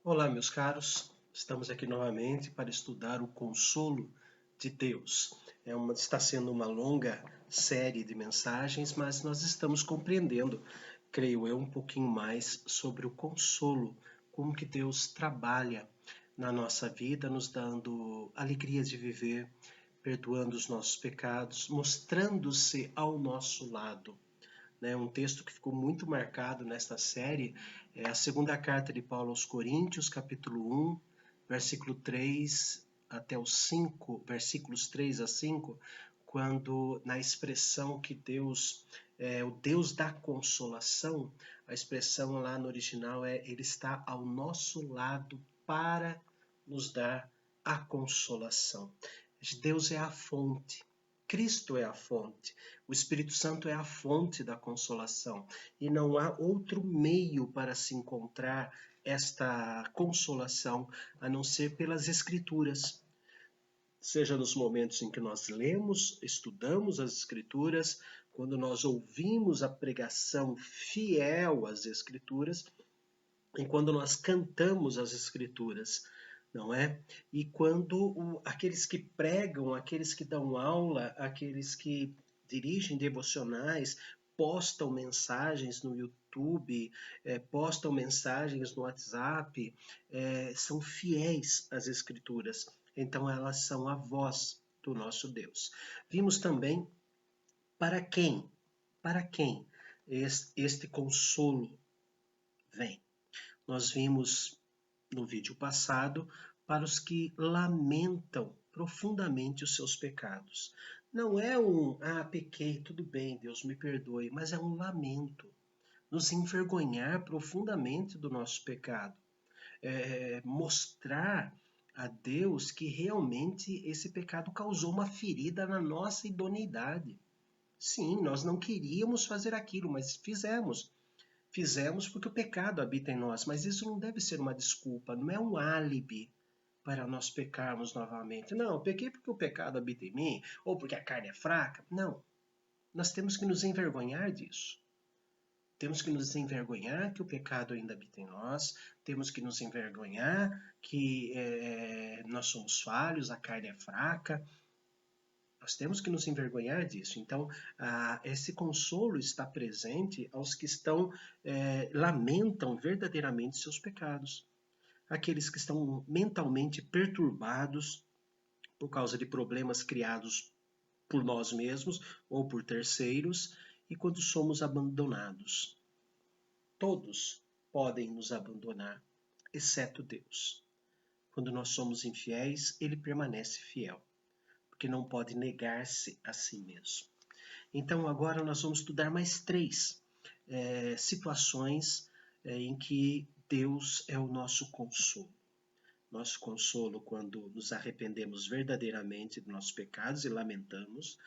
Olá, meus caros. Estamos aqui novamente para estudar o consolo de Deus. Está sendo uma longa série de mensagens, mas nós estamos compreendendo, creio eu, um pouquinho mais sobre o consolo, como que Deus trabalha na nossa vida, nos dando alegria de viver, perdoando os nossos pecados, mostrando-se ao nosso lado, né? Um texto que ficou muito marcado nesta série é a segunda carta de Paulo aos Coríntios, capítulo 1, versículo 3 até os 5, versículos 3 a 5, quando na expressão que Deus é o Deus da consolação, a expressão lá no original é ele está ao nosso lado para nos dar a consolação. Deus é a fonte. Cristo é a fonte, o Espírito Santo é a fonte da consolação e não há outro meio para se encontrar esta consolação a não ser pelas Escrituras. Seja nos momentos em que nós lemos, estudamos as Escrituras, quando nós ouvimos a pregação fiel às Escrituras e quando nós cantamos as Escrituras, não é? E quando aqueles que pregam, aqueles que dão aula, aqueles que dirigem devocionais, postam mensagens no YouTube, postam mensagens no WhatsApp, são fiéis às Escrituras. Então elas são a voz do nosso Deus. Vimos também para quem, para quem este consolo vem. Nós vimos no vídeo passado para os que lamentam profundamente os seus pecados. Não é pequei, tudo bem, Deus me perdoe, mas é um lamento. Nos envergonhar profundamente do nosso pecado. Mostrar a Deus que realmente esse pecado causou uma ferida na nossa idoneidade. Sim, nós não queríamos fazer aquilo, mas fizemos. Fizemos porque o pecado habita em nós, mas isso não deve ser uma desculpa, não é um álibi para nós pecarmos novamente. Não, pequei porque o pecado habita em mim, ou porque a carne é fraca. Não, nós temos que nos envergonhar disso. Temos que nos envergonhar que o pecado ainda habita em nós, temos que nos envergonhar que nós somos falhos, a carne é fraca. Nós temos que nos envergonhar disso. Então, esse consolo está presente aos que lamentam verdadeiramente seus pecados. Aqueles que estão mentalmente perturbados por causa de problemas criados por nós mesmos ou por terceiros, e quando somos abandonados. Todos podem nos abandonar, exceto Deus. Quando nós somos infiéis, ele permanece fiel, porque não pode negar-se a si mesmo. Então, agora nós vamos estudar mais três situações em que Deus é o nosso consolo. Nosso consolo quando nos arrependemos verdadeiramente dos nossos pecados e lamentamos,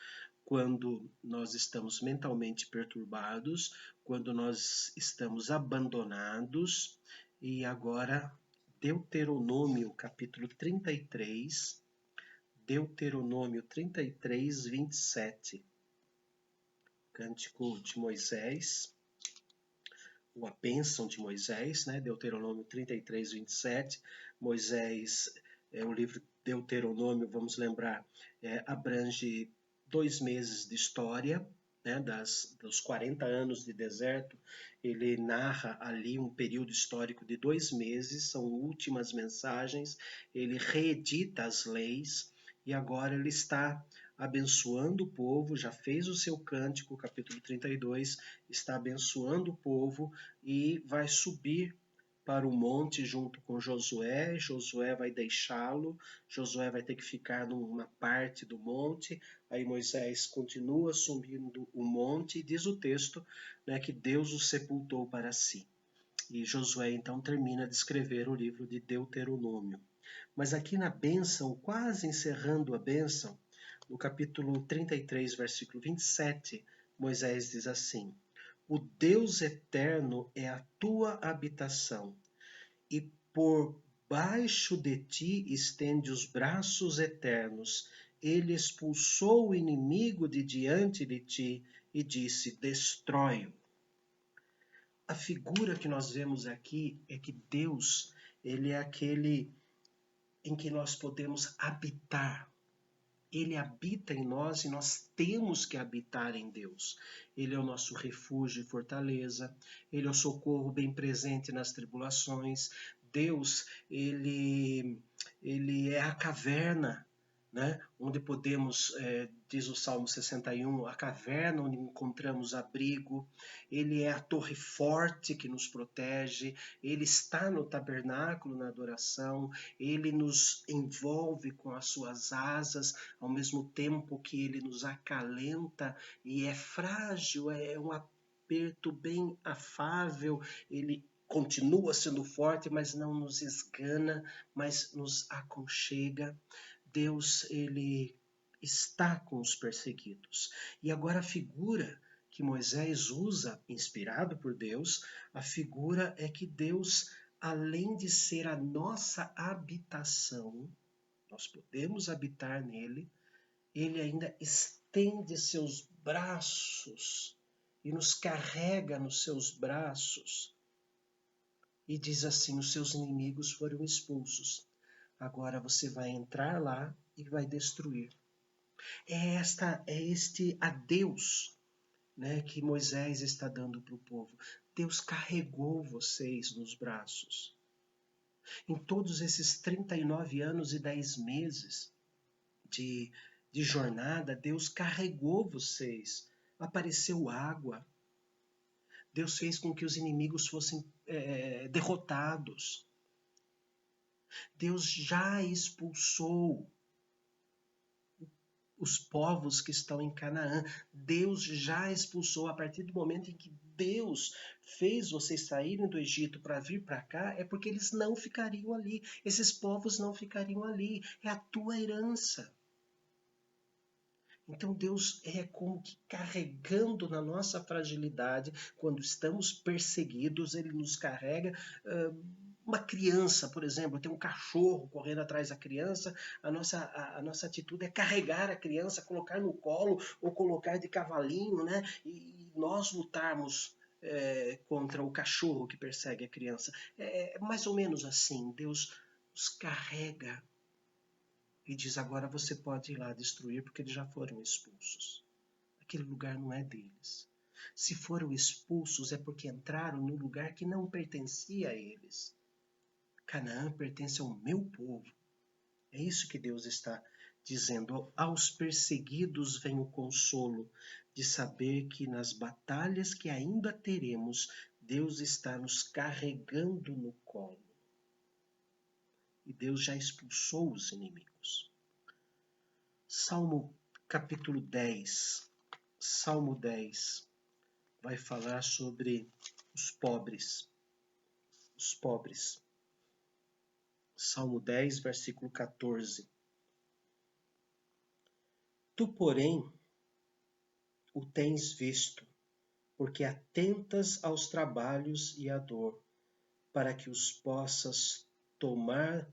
quando nós estamos mentalmente perturbados, quando nós estamos abandonados, e agora Deuteronômio capítulo 33, Deuteronômio 33, 27. Cântico de Moisés, ou a bênção de Moisés, né? Deuteronômio 33, 27. Moisés, o livro Deuteronômio, vamos lembrar, abrange 2 meses de história, né? Dos 40 anos de deserto. Ele narra ali um período histórico de 2 meses, são últimas mensagens, ele reedita as leis, e agora ele está abençoando o povo, já fez o seu cântico, capítulo 32, está abençoando o povo e vai subir para o monte junto com Josué. Josué vai deixá-lo, Josué vai ter que ficar numa parte do monte, aí Moisés continua subindo o monte e diz o texto, né, que Deus o sepultou para si. E Josué então termina de escrever o livro de Deuteronômio. Mas aqui na bênção, quase encerrando a bênção, no capítulo 33, versículo 27, Moisés diz assim: O Deus eterno é a tua habitação, e por baixo de ti estende os braços eternos. Ele expulsou o inimigo de diante de ti e disse: destrói-o. A figura que nós vemos aqui é que Deus ele é aquele em que nós podemos habitar. Ele habita em nós e nós temos que habitar em Deus. Ele é o nosso refúgio e fortaleza. Ele é o socorro bem presente nas tribulações. Deus, ele é a caverna, né? Onde podemos, diz o Salmo 61, a caverna onde encontramos abrigo. Ele é a torre forte que nos protege. Ele está no tabernáculo na adoração. Ele nos envolve com as suas asas, ao mesmo tempo que ele nos acalenta e é frágil, é um aperto bem afável. Ele continua sendo forte, mas não nos esgana, mas nos aconchega. Deus, ele está com os perseguidos. E agora a figura que Moisés usa, inspirado por Deus, a figura é que Deus, além de ser a nossa habitação, nós podemos habitar nele, ele ainda estende seus braços e nos carrega nos seus braços. E diz assim: os seus inimigos foram expulsos. Agora você vai entrar lá e vai destruir. É este adeus, né, que Moisés está dando para o povo. Deus carregou vocês nos braços. Em todos esses 39 anos e 10 meses de jornada, Deus carregou vocês. Apareceu água. Deus fez com que os inimigos fossem derrotados. Deus já expulsou os povos que estão em Canaã. Deus já expulsou. A partir do momento em que Deus fez vocês saírem do Egito para vir para cá, é porque eles não ficariam ali. Esses povos não ficariam ali. É a tua herança. Então Deus é como que carregando na nossa fragilidade, quando estamos perseguidos, Ele nos carrega. Uma criança, por exemplo, tem um cachorro correndo atrás da criança, a nossa atitude é carregar a criança, colocar no colo ou colocar de cavalinho, né? E nós lutarmos contra o cachorro que persegue a criança. É mais ou menos assim, Deus os carrega e diz: agora você pode ir lá destruir, porque eles já foram expulsos. Aquele lugar não é deles. Se foram expulsos é porque entraram num lugar que não pertencia a eles. Canaã pertence ao meu povo. É isso que Deus está dizendo. Aos perseguidos vem o consolo de saber que nas batalhas que ainda teremos, Deus está nos carregando no colo. E Deus já expulsou os inimigos. Salmo capítulo 10. Salmo 10 vai falar sobre os pobres. Os pobres. Salmo 10, versículo 14. Tu, porém, o tens visto, porque atentas aos trabalhos e à dor, para que os possas tomar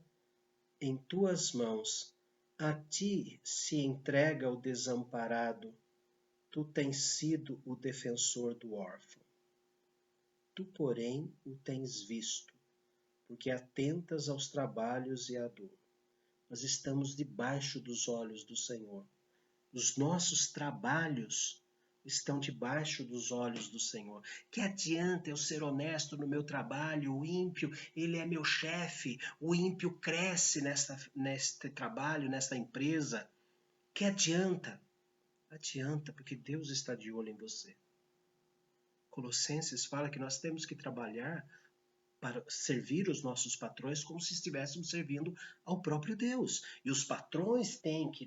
em tuas mãos. A ti se entrega o desamparado, tu tens sido o defensor do órfão. Tu, porém, o tens visto, porque atentas aos trabalhos e à dor. Nós estamos debaixo dos olhos do Senhor. Os nossos trabalhos estão debaixo dos olhos do Senhor. Que adianta eu ser honesto no meu trabalho? O ímpio, ele é meu chefe. O ímpio cresce neste trabalho, nesta empresa. Que adianta? Adianta, porque Deus está de olho em você. Colossenses fala que nós temos que trabalhar para servir os nossos patrões como se estivéssemos servindo ao próprio Deus. E os patrões têm que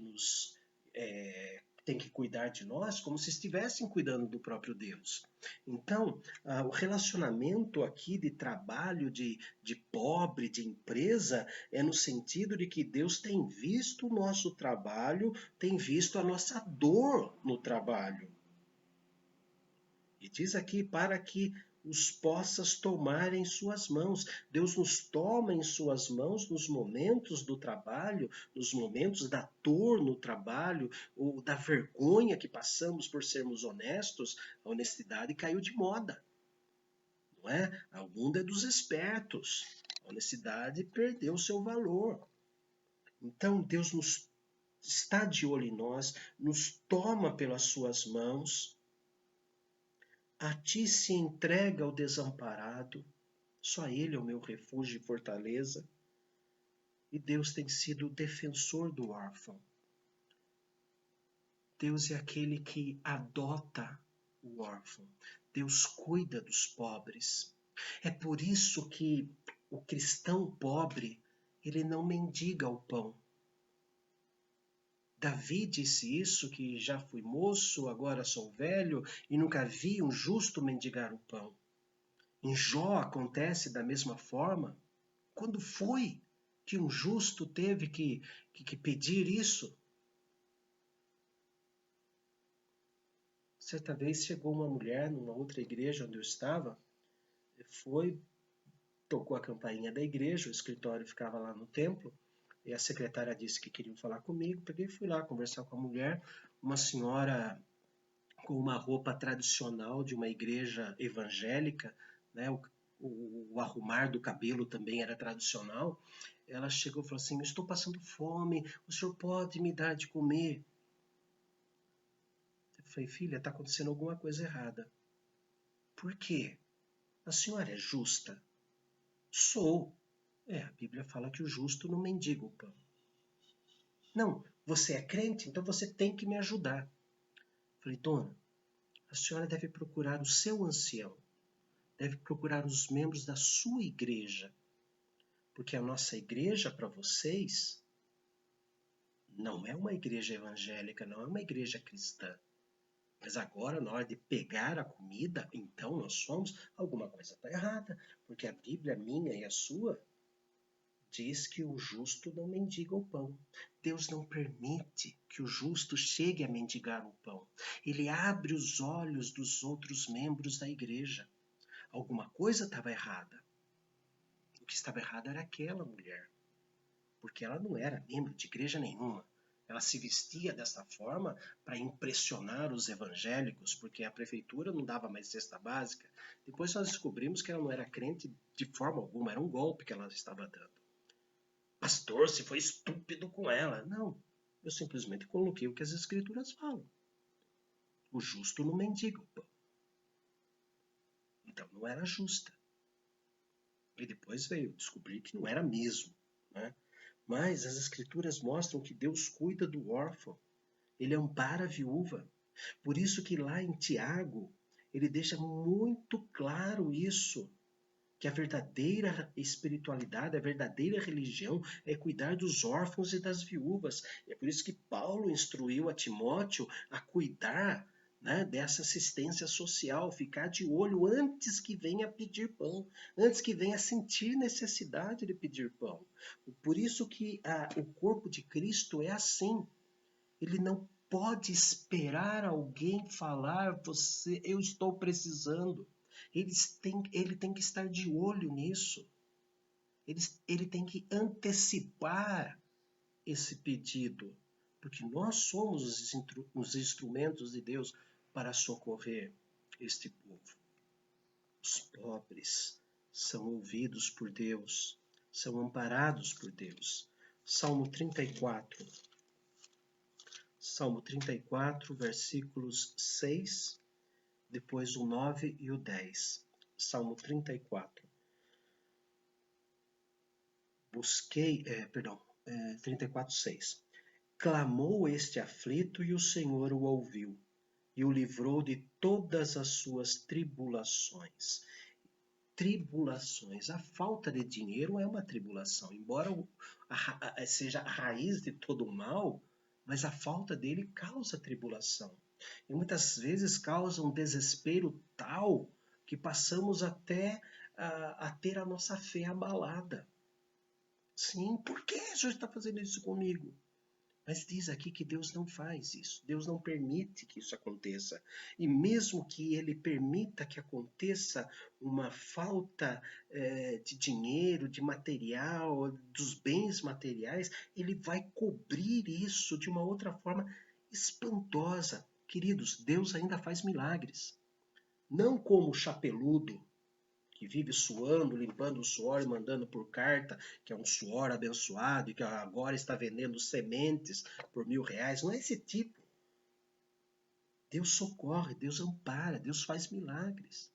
cuidar de nós como se estivessem cuidando do próprio Deus. Então, o relacionamento aqui de trabalho, de pobre, de empresa, é no sentido de que Deus tem visto o nosso trabalho, tem visto a nossa dor no trabalho. E diz aqui, para que os possas tomar em suas mãos. Deus nos toma em suas mãos nos momentos do trabalho, nos momentos da dor no trabalho, ou da vergonha que passamos por sermos honestos. A honestidade caiu de moda, não é? O mundo é dos espertos. A honestidade perdeu o seu valor. Então Deus está de olho em nós, nos toma pelas suas mãos, a ti se entrega o desamparado, só Ele é o meu refúgio e fortaleza, e Deus tem sido o defensor do órfão. Deus é aquele que adota o órfão. Deus cuida dos pobres. É por isso que o cristão pobre, ele não mendiga o pão. Davi disse isso, que já fui moço, agora sou velho, e nunca vi um justo mendigar o pão. Em Jó acontece da mesma forma. Quando foi que um justo teve que pedir isso? Certa vez chegou uma mulher numa outra igreja onde eu estava, tocou a campainha da igreja, o escritório ficava lá no templo, e a secretária disse que queria falar comigo. Peguei e fui lá conversar com a mulher, uma senhora com uma roupa tradicional de uma igreja evangélica, né? O arrumar do cabelo também era tradicional. Ela chegou e falou assim: estou passando fome, o senhor pode me dar de comer? Eu falei: filha, está acontecendo alguma coisa errada. Por quê? A senhora é justa? Sou. A Bíblia fala que o justo não mendiga o pão. Não, você é crente, então você tem que me ajudar. Eu falei: dona, a senhora deve procurar o seu ancião, deve procurar os membros da sua igreja, porque a nossa igreja, para vocês, não é uma igreja evangélica, não é uma igreja cristã. Mas agora, na hora de pegar a comida, então nós somos, alguma coisa está errada, porque a Bíblia minha e a sua diz que o justo não mendiga o pão. Deus não permite que o justo chegue a mendigar o pão. Ele abre os olhos dos outros membros da igreja. Alguma coisa estava errada. O que estava errado era aquela mulher, porque ela não era membro de igreja nenhuma. Ela se vestia dessa forma para impressionar os evangélicos, porque a prefeitura não dava mais cesta básica. Depois nós descobrimos que ela não era crente de forma alguma, era um golpe que ela estava dando. Pastor, se foi estúpido com ela. Não, eu simplesmente coloquei o que as escrituras falam. O justo não mendiga o pão. Então não era justa. E depois veio descobrir que não era mesmo, né? Mas as escrituras mostram que Deus cuida do órfão. Ele ampara a viúva. Por isso que lá em Tiago, ele deixa muito claro isso, que a verdadeira espiritualidade, a verdadeira religião é cuidar dos órfãos e das viúvas. É por isso que Paulo instruiu a Timóteo a cuidar, né, dessa assistência social, ficar de olho antes que venha pedir pão, antes que venha sentir necessidade de pedir pão. Por isso que o corpo de Cristo é assim. Ele não pode esperar alguém falar: eu estou precisando. Ele tem que estar de olho nisso. Ele tem que antecipar esse pedido, porque nós somos os instrumentos de Deus para socorrer este povo. Os pobres são ouvidos por Deus, são amparados por Deus. Salmo 34. Salmo 34, versículos 6, depois o 9 e o 10. Salmo 34. 34, 6. Clamou este aflito e o Senhor o ouviu e o livrou de todas as suas tribulações. Tribulações. A falta de dinheiro é uma tribulação, embora seja a raiz de todo o mal, mas a falta dele causa tribulação. E muitas vezes causa um desespero tal que passamos até a ter a nossa fé abalada. Sim, por que o Senhor está fazendo isso comigo? Mas diz aqui que Deus não faz isso. Deus não permite que isso aconteça. E mesmo que Ele permita que aconteça uma falta de dinheiro, de material, dos bens materiais, Ele vai cobrir isso de uma outra forma espantosa. Queridos, Deus ainda faz milagres. Não como o chapeludo, que vive suando, limpando o suor e mandando por carta, que é um suor abençoado e que agora está vendendo sementes por R$ 1.000. Não é esse tipo. Deus socorre, Deus ampara, Deus faz milagres.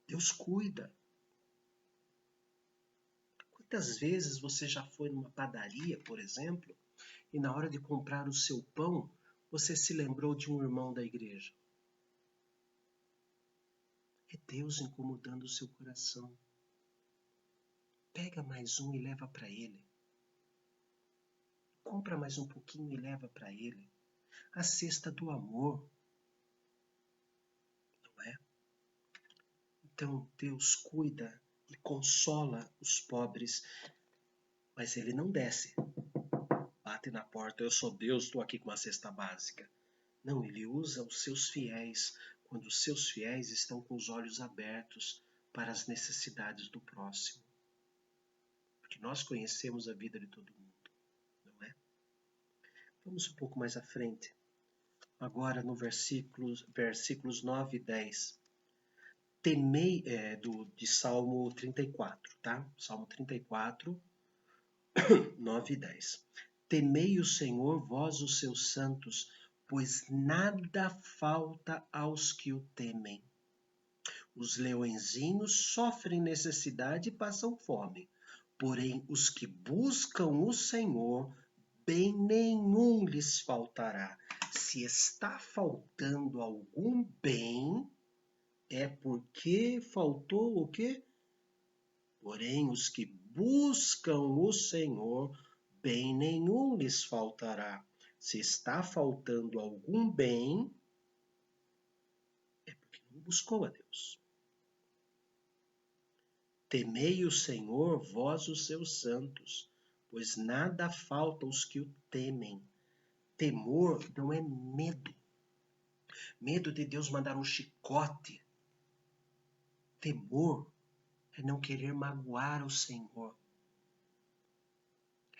Deus cuida. Quantas vezes você já foi numa padaria, por exemplo, e na hora de comprar o seu pão, você se lembrou de um irmão da igreja? É Deus incomodando o seu coração. Pega mais um e leva para ele. Compra mais um pouquinho e leva para ele. A cesta do amor, não é? Então Deus cuida e consola os pobres, mas ele não desce. Bate na porta, eu sou Deus, estou aqui com uma cesta básica. Não, ele usa os seus fiéis quando os seus fiéis estão com os olhos abertos para as necessidades do próximo. Porque nós conhecemos a vida de todo mundo, não é? Vamos um pouco mais à frente. Agora no versículos 9 e 10. Temei, de Salmo 34, tá? Salmo 34, 9 e 10. Temei o Senhor, vós os seus santos, pois nada falta aos que o temem. Os leõezinhos sofrem necessidade e passam fome, porém os que buscam o Senhor, bem nenhum lhes faltará. Se está faltando algum bem, é porque faltou o quê? Porém, os que buscam o Senhor, bem nenhum lhes faltará. Se está faltando algum bem, é porque não buscou a Deus. Temei o Senhor, vós os seus santos, pois nada falta aos que o temem. Temor não é medo. Medo de Deus mandar um chicote. Temor é não querer magoar o Senhor.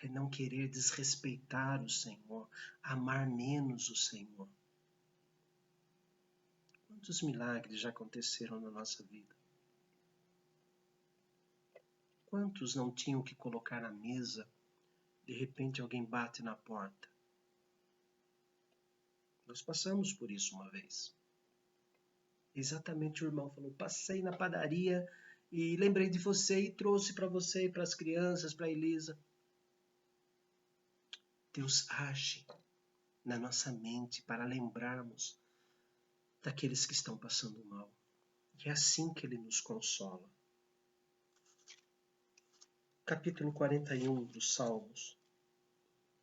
É não querer desrespeitar o Senhor, amar menos o Senhor. Quantos milagres já aconteceram na nossa vida? Quantos não tinham que colocar na mesa, de repente alguém bate na porta? Nós passamos por isso uma vez. Exatamente o irmão falou, passei na padaria e lembrei de você e trouxe para você e para as crianças, para a Elisa. Deus age na nossa mente para lembrarmos daqueles que estão passando mal. E é assim que Ele nos consola. Capítulo 41 dos Salmos.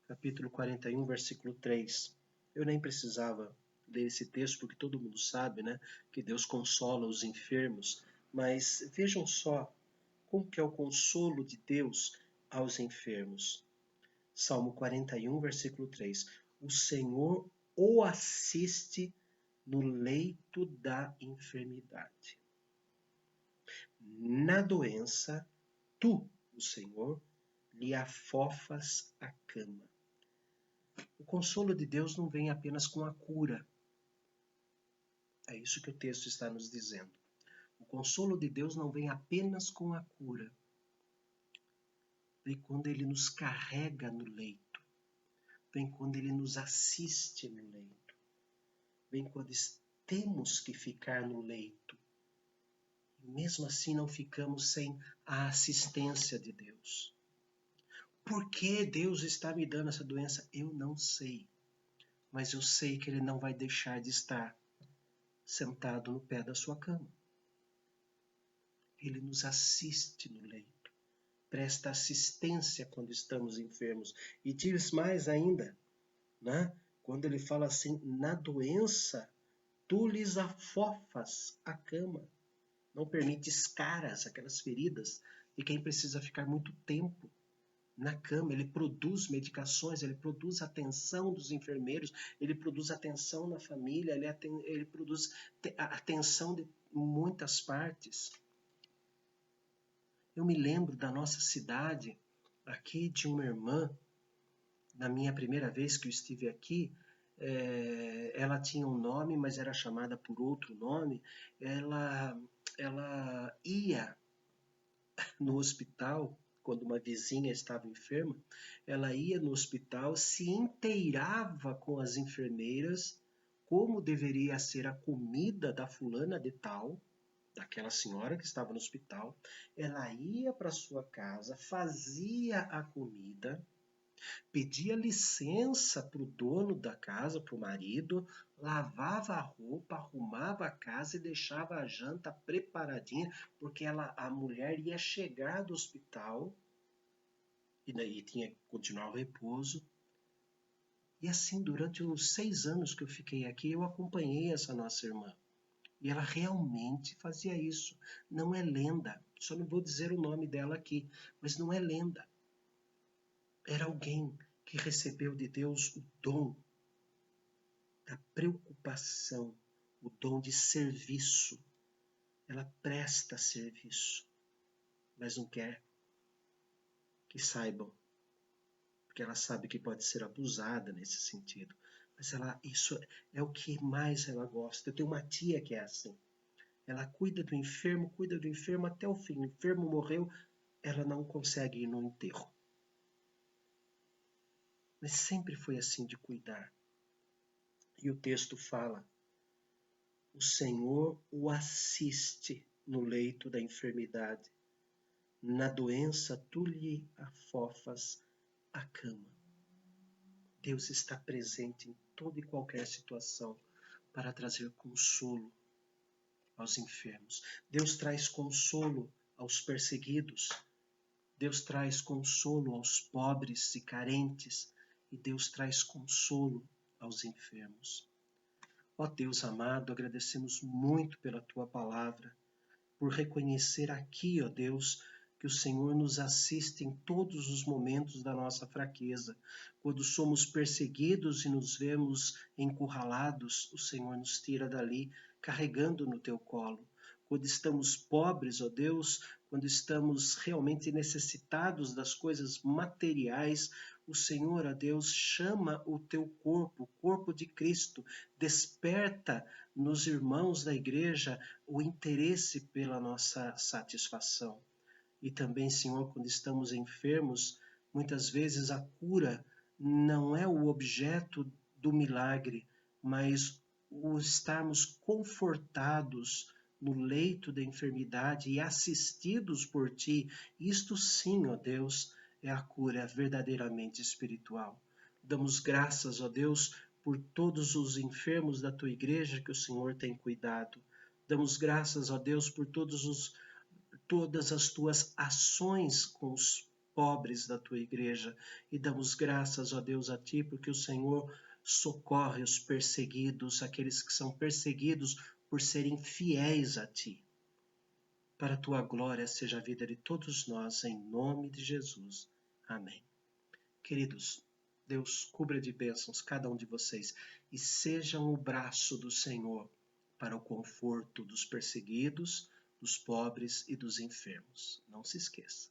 Capítulo 41, versículo 3. Eu nem precisava ler esse texto, porque todo mundo sabe, né, que Deus consola os enfermos. Mas vejam só como que é o consolo de Deus aos enfermos. Salmo 41, versículo 3. O Senhor o assiste no leito da enfermidade. Na doença, tu, o Senhor, lhe afofas a cama. O consolo de Deus não vem apenas com a cura. É isso que o texto está nos dizendo. O consolo de Deus não vem apenas com a cura. Vem quando Ele nos carrega no leito. Vem quando Ele nos assiste no leito. Vem quando temos que ficar no leito. E mesmo assim não ficamos sem a assistência de Deus. Por que Deus está me dando essa doença? Eu não sei. Mas eu sei que Ele não vai deixar de estar sentado no pé da sua cama. Ele nos assiste no leito, presta assistência quando estamos enfermos. E diz mais ainda, né? Quando ele fala assim, na doença, tu lhes afofas a cama. Não permite escaras, aquelas feridas de quem precisa ficar muito tempo na cama. Ele produz medicações, ele produz atenção dos enfermeiros, ele produz atenção na família, ele produz atenção de muitas partes. Eu me lembro da nossa cidade, aqui de uma irmã, na minha primeira vez que eu estive aqui, ela tinha um nome, mas era chamada por outro nome. Ela ela ia no hospital, quando uma vizinha estava enferma, ela ia no hospital, se inteirava com as enfermeiras como deveria ser a comida da fulana de tal, daquela senhora que estava no hospital. Ela ia para sua casa, fazia a comida, pedia licença para o dono da casa, para o marido, lavava a roupa, arrumava a casa e deixava a janta preparadinha, porque a mulher ia chegar do hospital e daí tinha que continuar o repouso. E assim, durante os 6 anos que eu fiquei aqui, eu acompanhei essa nossa irmã. E ela realmente fazia isso. Não é lenda. Só não vou dizer o nome dela aqui, mas não é lenda. Era alguém que recebeu de Deus o dom da preocupação, o dom de serviço. Ela presta serviço, mas não quer que saibam, porque ela sabe que pode ser abusada nesse sentido. Mas isso é o que mais ela gosta. Eu tenho uma tia que é assim. Ela cuida do enfermo até o fim. O enfermo morreu, ela não consegue ir no enterro. Mas sempre foi assim de cuidar. E o texto fala: o Senhor o assiste no leito da enfermidade. Na doença tu lhe afofas a cama. Deus está presente em toda e qualquer situação para trazer consolo aos enfermos. Deus traz consolo aos perseguidos. Deus traz consolo aos pobres e carentes. E Deus traz consolo aos enfermos. Ó Deus amado, agradecemos muito pela Tua palavra, por reconhecer aqui, ó Deus, que o Senhor nos assiste em todos os momentos da nossa fraqueza. Quando somos perseguidos e nos vemos encurralados, o Senhor nos tira dali, carregando no Teu colo. Quando estamos pobres, ó Deus, quando estamos realmente necessitados das coisas materiais, o Senhor, ó Deus, chama o Teu corpo, o corpo de Cristo, desperta nos irmãos da igreja o interesse pela nossa satisfação. E também, Senhor, quando estamos enfermos, muitas vezes a cura não é o objeto do milagre, mas o estarmos confortados no leito da enfermidade e assistidos por Ti. Isto sim, ó Deus, é a cura verdadeiramente espiritual. Damos graças, ó Deus, por todos os enfermos da Tua igreja que o Senhor tem cuidado. Damos graças, ó Deus, por todas as Tuas ações com os pobres da Tua igreja. E damos graças, ó Deus, a Ti, porque o Senhor socorre os perseguidos, aqueles que são perseguidos por serem fiéis a Ti. Para a Tua glória seja a vida de todos nós, em nome de Jesus. Amém. Queridos, Deus cubra de bênçãos cada um de vocês e sejam o braço do Senhor para o conforto dos perseguidos, dos pobres e dos enfermos. Não se esqueça.